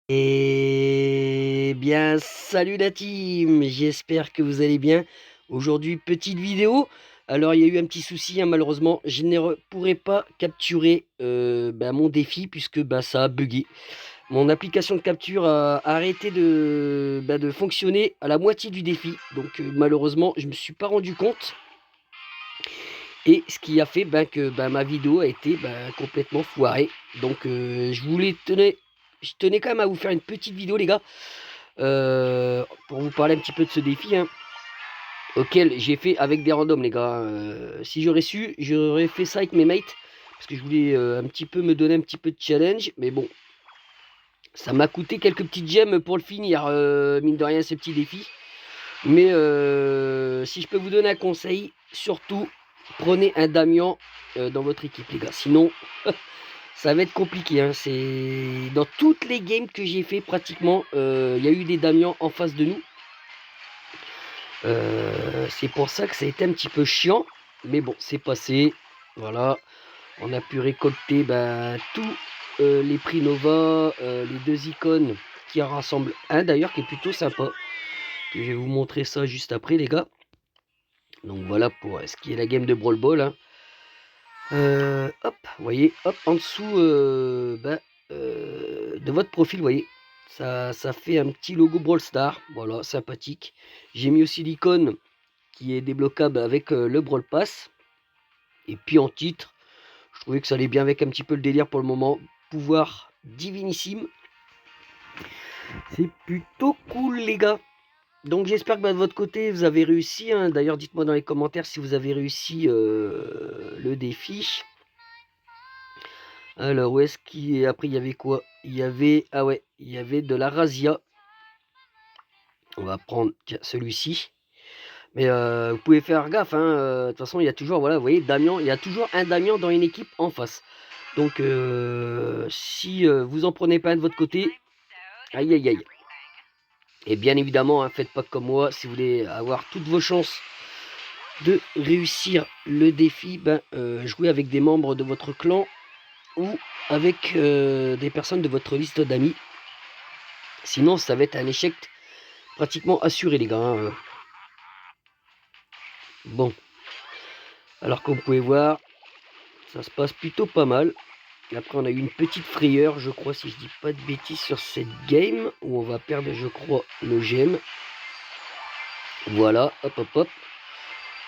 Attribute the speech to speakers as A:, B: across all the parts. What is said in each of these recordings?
A: Eh bien, salut la team, j'espère que vous allez bien. Aujourd'hui, petite vidéo. Alors, il y a eu un petit souci, hein, malheureusement. Je ne pourrai pas capturer mon défi puisque ça a bugué. Mon application de capture a arrêté de fonctionner à la moitié du défi. Donc, malheureusement, je ne me suis pas rendu compte. Et ce qui a fait que ma vidéo a été complètement foirée. Donc, je tenais quand même à vous faire une petite vidéo, les gars. Pour vous parler un petit peu de ce défi, hein, auquel j'ai fait avec des randoms, les gars. Si j'aurais su, j'aurais fait ça avec mes mates, parce que je voulais un petit peu me donner un petit peu de challenge, mais bon, ça m'a coûté quelques petites gemmes pour le finir, mine de rien, ces petits défis. Mais si je peux vous donner un conseil, surtout, prenez un Damien dans votre équipe, les gars. Sinon, ça va être compliqué, hein. C'est dans toutes les games que j'ai fait pratiquement, il y a eu des Damiens en face de nous. C'est pour ça que ça a été un petit peu chiant. Mais bon, c'est passé. Voilà. On a pu récolter tous les prix Nova, les deux icônes qui en rassemblent un d'ailleurs qui est plutôt sympa. Je vais vous montrer ça juste après, les gars. Donc voilà pour ce qui est la game de Brawl Ball, hein. Hop, vous voyez, hop, en dessous de votre profil, vous voyez, ça fait un petit logo Brawl Star. Voilà, sympathique. J'ai mis aussi l'icône qui est débloquable avec le Brawl Pass. Et puis en titre, je trouvais que ça allait bien avec un petit peu le délire pour le moment. Pouvoir divinissime. C'est plutôt cool, les gars. Donc j'espère que de votre côté, vous avez réussi, hein. D'ailleurs, dites-moi dans les commentaires si vous avez réussi le défi. Alors, où est-ce qu'il est? Après, il y avait quoi? Il y avait... Ah ouais, il y avait de la razzia. On va prendre celui-ci. Mais vous pouvez faire gaffe, hein. De toute façon, il y a toujours, voilà, vous voyez, Damien, il y a toujours un Damien dans une équipe en face. Donc, si vous en prenez pas un de votre côté, aïe aïe aïe. Et bien évidemment, hein, faites pas comme moi. Si vous voulez avoir toutes vos chances de réussir le défi, jouez avec des membres de votre clan ou avec des personnes de votre liste d'amis. Sinon, ça va être un échec pratiquement assuré, les gars, hein. Bon, alors comme vous pouvez voir, ça se passe plutôt pas mal. Et après, on a eu une petite frayeur, je crois, si je dis pas de bêtises, sur cette game, où on va perdre, je crois, le gemme. Voilà, hop, hop, hop.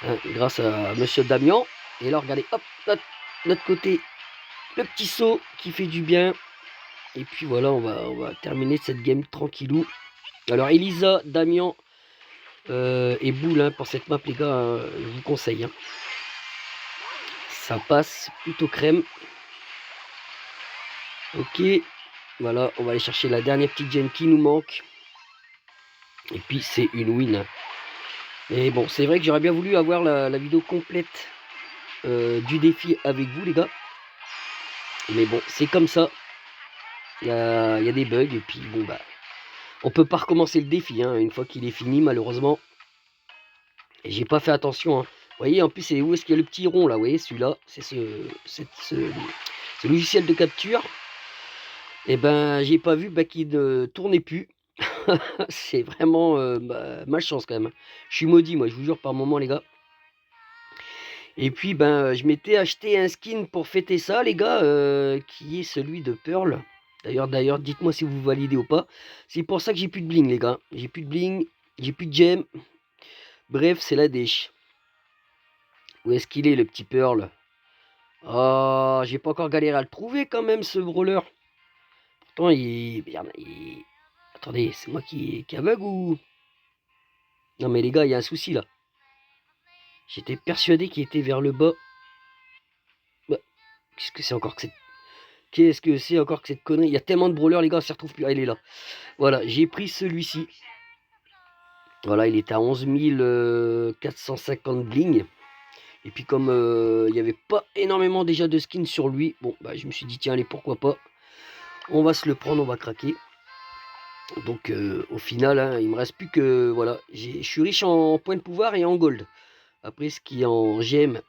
A: Hein, grâce à Monsieur Damien. Et là, regardez, hop, notre côté, le petit saut qui fait du bien. Et puis voilà, on va terminer cette game tranquillou. Alors, Elisa, Damien et Boule, hein, pour cette map, les gars, hein, je vous conseille, hein. Ça passe plutôt crème. Ok, voilà, on va aller chercher la dernière petite gemme qui nous manque. Et puis c'est une win. Et bon, c'est vrai que j'aurais bien voulu avoir la vidéo complète du défi avec vous, les gars. Mais bon, c'est comme ça. Il y a des bugs. Et puis bon, on peut pas recommencer le défi, hein, une fois qu'il est fini, malheureusement. Et j'ai pas fait attention, hein. Vous voyez, en plus, c'est où est-ce qu'il y a le petit rond là? Vous voyez, celui-là, c'est ce logiciel de capture. Et j'ai pas vu qu'il ne tournait plus. C'est vraiment malchance quand même. Je suis maudit, moi, je vous jure, par moment, les gars. Et puis, je m'étais acheté un skin pour fêter ça, les gars, qui est celui de Pearl. D'ailleurs, dites-moi si vous validez ou pas. C'est pour ça que j'ai plus de bling, les gars. J'ai plus de bling, j'ai plus de gem. Bref, c'est la dèche. Où est-ce qu'il est, le petit Pearl? Oh, j'ai pas encore galéré à le trouver quand même, ce brawler. Pourtant, merde, attendez, c'est moi qui aveugle ou... Non mais les gars, il y a un souci là. J'étais persuadé qu'il était vers le bas. Bah, qu'est-ce que c'est encore que cette... Qu'est-ce que c'est encore que cette connerie? Il y a tellement de brawlers, les gars, ça ne retrouve plus. Ah, il est là. Voilà, j'ai pris celui-ci. Voilà, il est à 11 450 bling. Et puis comme il n'y avait pas énormément déjà de skins sur lui, bon, je me suis dit, tiens, allez, pourquoi pas. On va se le prendre, on va craquer. Donc au final, hein, il me reste plus que... Voilà, je suis riche en points de pouvoir et en gold. Après, ce qui est en gemme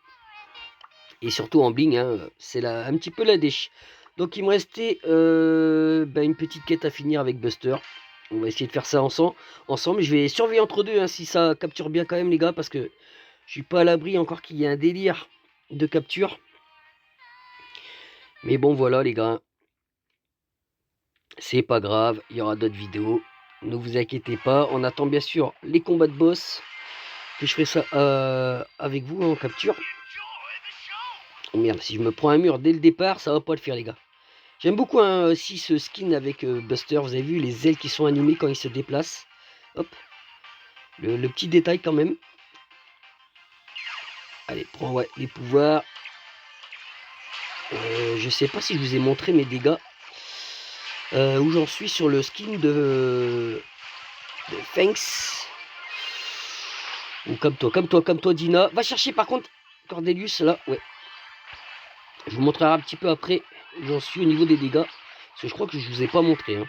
A: et surtout en bling, hein, c'est un petit peu la dèche. Donc il me restait une petite quête à finir avec Buster. On va essayer de faire ça ensemble. Je vais surveiller entre deux hein, si ça capture bien quand même les gars. Parce que je suis pas à l'abri encore qu'il y ait un délire de capture. Mais bon voilà les gars. C'est pas grave, il y aura d'autres vidéos. Ne vous inquiétez pas. On attend bien sûr les combats de boss. Que je ferai ça avec vous en capture. Oh merde, si je me prends un mur dès le départ, ça va pas le faire les gars. J'aime beaucoup hein, aussi ce skin avec Buster. Vous avez vu les ailes qui sont animées quand il se déplace. Hop. Le petit détail quand même. Allez, prends ouais, les pouvoirs. Je sais pas si je vous ai montré mes dégâts. Où j'en suis sur le skin de Fanks. Ou comme toi, Dina. Va chercher par contre Cordelius là, ouais. Je vous montrerai un petit peu après où j'en suis au niveau des dégâts. Parce que je crois que je vous ai pas montré. Hein.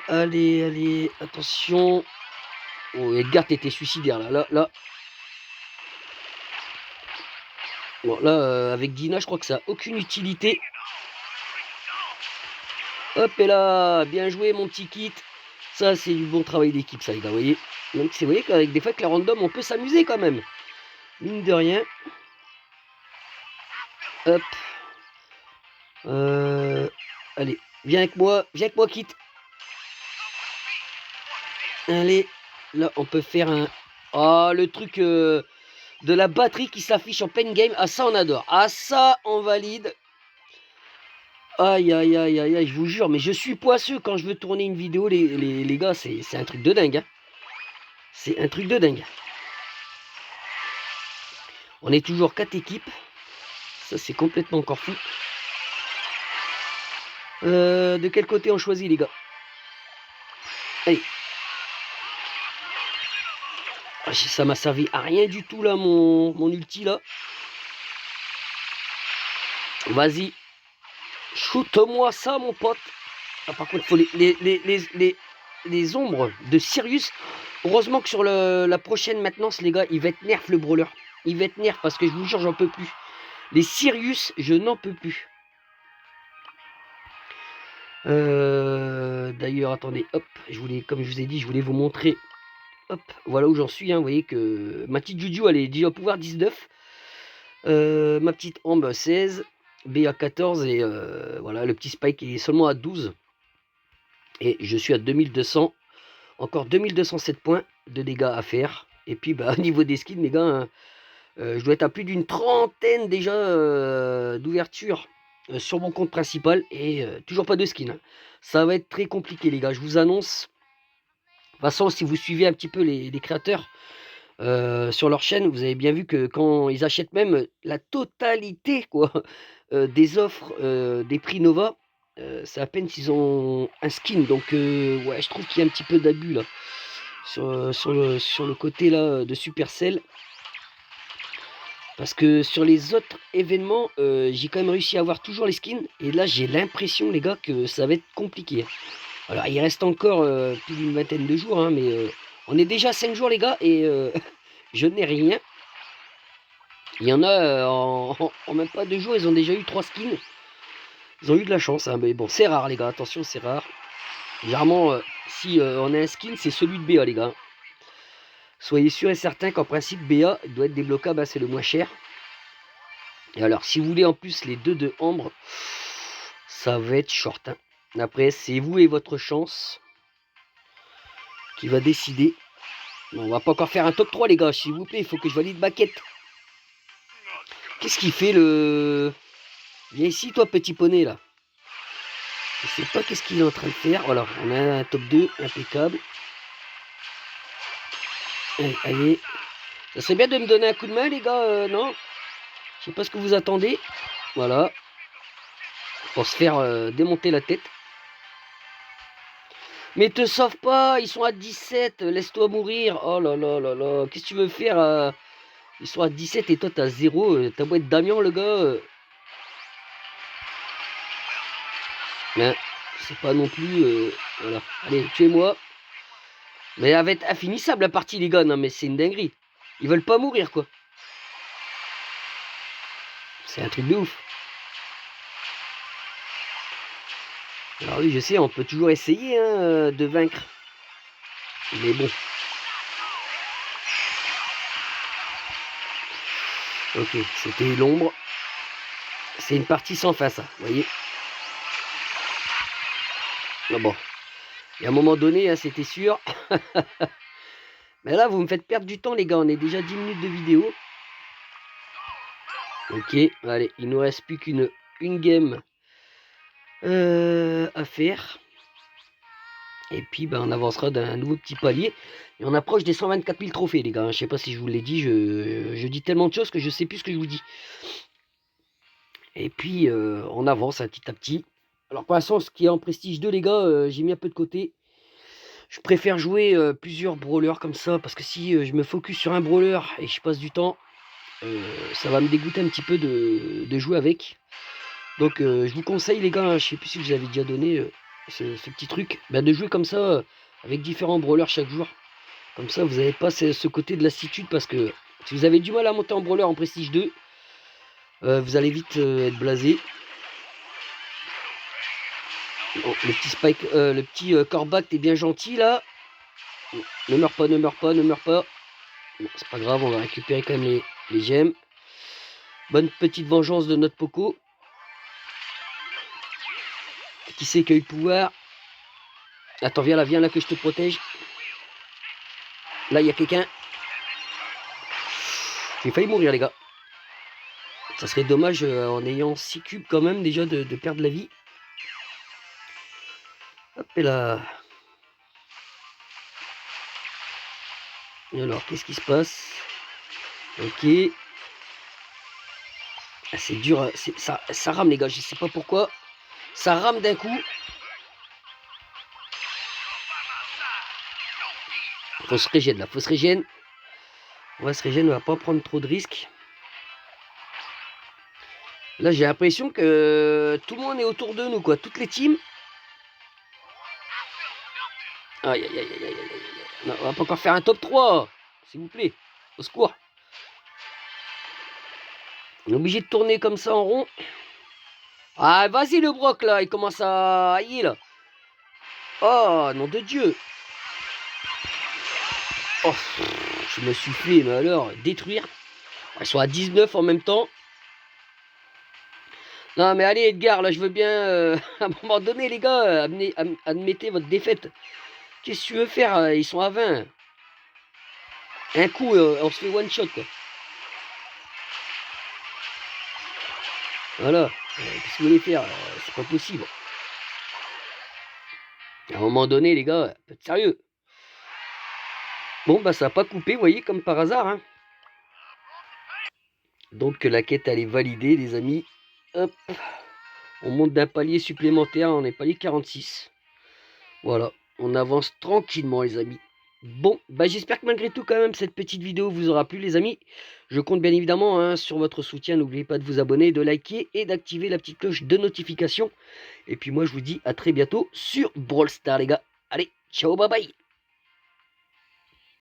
A: Allez, attention. Oh, Edgar, t'étais suicidaire là. Bon, là, avec Dina, je crois que ça n'a aucune utilité. Hop, et là, bien joué, mon petit kit. Ça, c'est du bon travail d'équipe, ça, les gars, vous voyez. Donc, vous voyez qu'avec des fois, avec la random, on peut s'amuser quand même. Mine de rien. Hop. Allez, viens avec moi, Kit. Allez, là, on peut faire un... Oh, le truc de la batterie qui s'affiche en pleine game. Ah, ça, on adore. Ah, ça, on valide. Aïe, je vous jure, mais je suis poisseux quand je veux tourner une vidéo, les gars, c'est un truc de dingue. Hein. C'est un truc de dingue. On est toujours 4 équipes. Ça, c'est complètement encore fou. De quel côté on choisit, les gars? Allez. Ah, ça m'a servi à rien du tout, là, mon ulti, là. Vas-y. Shoot-moi ça, mon pote. Ah, par contre, il faut les ombres de Sirius. Heureusement que sur la prochaine maintenance, les gars, il va être nerf le brawler. Il va être nerf parce que je vous jure, j'en peux plus. Les Sirius, je n'en peux plus. D'ailleurs, attendez, hop, comme je vous ai dit, je voulais vous montrer. Hop, voilà où j'en suis. Hein, vous voyez que ma petite Juju, elle est déjà au pouvoir 19. Ma petite Ambe 16. BA 14 et voilà, le petit Spike est seulement à 12. Et je suis à 2200. Encore 2207 points de dégâts à faire. Et puis, bah, au niveau des skins, les gars, hein, je dois être à plus d'une trentaine déjà d'ouvertures sur mon compte principal. Et toujours pas de skin. Hein. Ça va être très compliqué, les gars. Je vous annonce. De toute façon, si vous suivez un petit peu les créateurs sur leur chaîne, vous avez bien vu que quand ils achètent même la totalité quoi, des offres des prix Nova, c'est à peine s'ils ont un skin. Donc ouais, je trouve qu'il y a un petit peu d'abus là sur le côté là de Supercell. Parce que sur les autres événements, j'ai quand même réussi à avoir toujours les skins. Et là, j'ai l'impression, les gars, que ça va être compliqué. Alors, il reste encore plus d'une vingtaine de jours, hein, mais on est déjà à 5 jours, les gars, et je n'ai rien. Il y en a, en même pas 2 jours, ils ont déjà eu 3 skins. Ils ont eu de la chance, hein, mais bon, c'est rare, les gars, attention, c'est rare. Généralement, si on a un skin, c'est celui de BA, les gars. Soyez sûr et certain qu'en principe, BA doit être débloquable, hein, c'est le moins cher. Et alors, si vous voulez en plus les 2 de Ambre, ça va être short. Hein. Après, c'est vous et votre chance qui va décider. On va pas encore faire un top 3, les gars, s'il vous plaît. Il faut que je valide ma quête. Qu'est-ce qu'il fait le... Viens ici, toi, petit poney, là. Je sais pas qu'est-ce qu'il est en train de faire. Voilà, on a un top 2, impeccable. Allez. Ça serait bien de me donner un coup de main, les gars, non? Je sais pas ce que vous attendez. Voilà. Pour se faire démonter la tête. Mais te sauve pas, ils sont à 17, laisse-toi mourir. Oh là là là là, qu'est-ce que tu veux faire Ils sont à 17 et toi t'as 0, t'as beau être Damien le gars. Mais c'est pas non plus... voilà, allez, tuez-moi. Mais elle va être infinissable la partie les gars, non mais c'est une dinguerie. Ils veulent pas mourir quoi. C'est un truc de ouf. Alors oui, je sais, on peut toujours essayer hein, de vaincre. Mais bon. Ok, c'était l'ombre. C'est une partie sans fin, ça, vous voyez. Mais bon, et à un moment donné, hein, c'était sûr. Mais là, vous me faites perdre du temps, les gars. On est déjà 10 minutes de vidéo. Ok, allez, il nous reste plus qu'une game à faire. Et puis, ben, on avancera d'un nouveau petit palier. Et on approche des 124 000 trophées, les gars. Je sais pas si je vous l'ai dit. Je dis tellement de choses que je sais plus ce que je vous dis. Et puis, on avance petit à petit. Alors, pour l'instant, ce qui est en prestige 2, les gars, j'ai mis un peu de côté. Je préfère jouer plusieurs brawlers comme ça. Parce que si je me focus sur un brawler et je passe du temps, ça va me dégoûter un petit peu de jouer avec. Donc, je vous conseille, les gars, hein, je sais plus si je vous avais déjà donné ce petit truc, ben, de jouer comme ça, avec différents brawlers chaque jour. Comme ça, vous n'avez pas ce côté de lassitude, parce que si vous avez du mal à monter en brawler en Prestige 2, vous allez vite être blasé. Oh, le petit Spike, le petit Corbat, t'es bien gentil là. Ne meurs pas, ne meurs pas, ne meurs pas. Bon, c'est pas grave, on va récupérer quand même les gemmes. Bonne petite vengeance de notre Poco. Qui c'est qui a eu le pouvoir? Attends, viens là que je te protège. Là, il y a quelqu'un. J'ai failli mourir, les gars. Ça serait dommage, en ayant 6 cubes quand même, déjà, de perdre la vie. Hop, et là. Et alors, qu'est-ce qui se passe? Ok. Ah, c'est dur, ça rame, les gars, je sais pas pourquoi. Ça rame d'un coup. Faut se régénérer, là, faut se régénérer. On va se régénérer, on va pas prendre trop de risques. Là, j'ai l'impression que tout le monde est autour de nous, quoi. Toutes les teams. Aïe, aïe, aïe, aïe, aïe, aïe. Non, on va pas encore faire un top 3, s'il vous plaît. Au secours. On est obligé de tourner comme ça en rond. Ah, vas-y, le Brock, là. Il commence à haïr, là. Oh, nom de Dieu. Oh, je me suis fait, mais alors, détruire. Ils sont à 19 en même temps. Non, mais allez, Edgar, là, je veux bien, à un moment donné, les gars, admettez votre défaite. Qu'est-ce que tu veux faire? Ils sont à 20. Un coup, on se fait one shot, quoi. Voilà. Qu'est-ce que vous voulez faire? C'est pas possible. À un moment donné, les gars, faites sérieux. Bon, bah, ça n'a pas coupé, vous voyez, comme par hasard, hein. Donc, la quête, elle est validée, les amis. Hop. On monte d'un palier supplémentaire, on est palier 46. Voilà, on avance tranquillement, les amis. Bon, bah j'espère que malgré tout, quand même, cette petite vidéo vous aura plu, les amis. Je compte bien évidemment hein, sur votre soutien. N'oubliez pas de vous abonner, de liker et d'activer la petite cloche de notification. Et puis moi, je vous dis à très bientôt sur Brawl Stars, les gars. Allez, ciao, bye bye.